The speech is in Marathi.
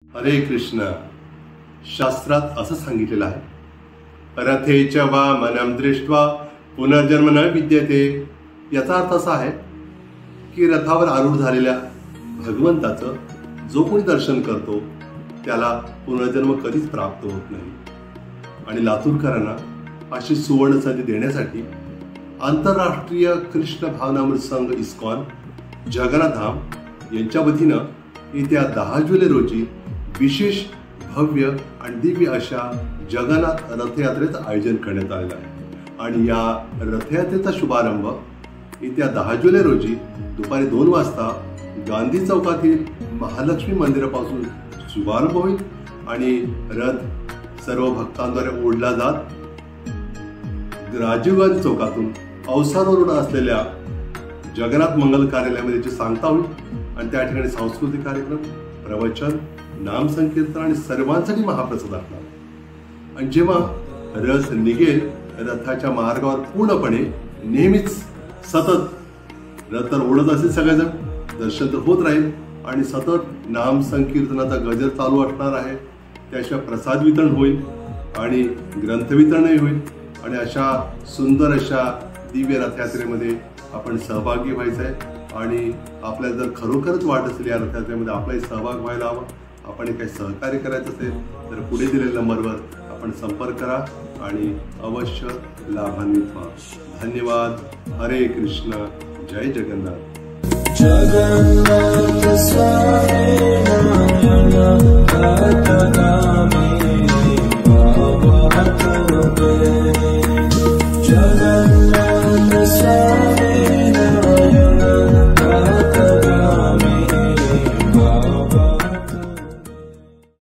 हरे कृष्ण. शास्त्रात असं सांगितलेलं आहे, रथेच वा मनम दृष्ट्वा पुनर्जन्म न विद्यते. याचा अर्थ असा आहे की रथावर आरूढ झालेल्या भगवंताचं जो कोणी दर्शन करतो त्याला पुनर्जन्म कधीच प्राप्त होत नाही. आणि लातूरकरांना अशी सुवर्ण संधी देण्यासाठी आंतरराष्ट्रीय कृष्ण भावनामृत संघ इस्कॉन जगन्नाधाम यांच्या वतीनं येत्या 10 जुलै रोजी विशेष भव्य आणि दिव्य अशा जगन्नाथ रथयात्रेचं आयोजन करण्यात आलेलं आहे. आणि या रथयात्रेचा शुभारंभ येत्या 10 जुलै रोजी दुपारी 2 वाजता गांधी चौकातील महालक्ष्मी मंदिरापासून शुभारंभ होईल. आणि रथ सर्व भक्तांद्वारे ओढला जात राजीव गांधी चौकातून अवसानवरून असलेल्या जगन्नाथ मंगल कार्यालयामध्ये जी सांगता होईल. आणि त्या ठिकाणी सांस्कृतिक कार्यक्रम, प्रवचन, नाम संकीर्तन आणि सर्वांसाठी महाप्रसाद असणार. आणि जेव्हा रथ निघेल रथाच्या मार्गावर पूर्णपणे नेहमीच सतत रथ तर ओढत असेल, सगळेजण दर्शन तर होत राहील आणि सतत नाम संकीर्तनाचा गजर चालू असणार आहे. त्याशिवाय प्रसाद वितरण होईल आणि ग्रंथ वितरणही होईल. आणि अशा सुंदर अशा दिव्य रथयात्रेमध्ये आपण सहभागी व्हायचं आहे. आणि आपल्याला जर खरोखरच वाटत असेल या रथयात्रेमध्ये आपलाही सहभाग व्हायला हवा, आपण काही सहकार्य करायचं असेल तर पुढे दिलेल्या नंबरवर आपण संपर्क करा आणि अवश्य लाभान्वित व्हा. धन्यवाद. हरे कृष्ण. जय जगन्नाथ.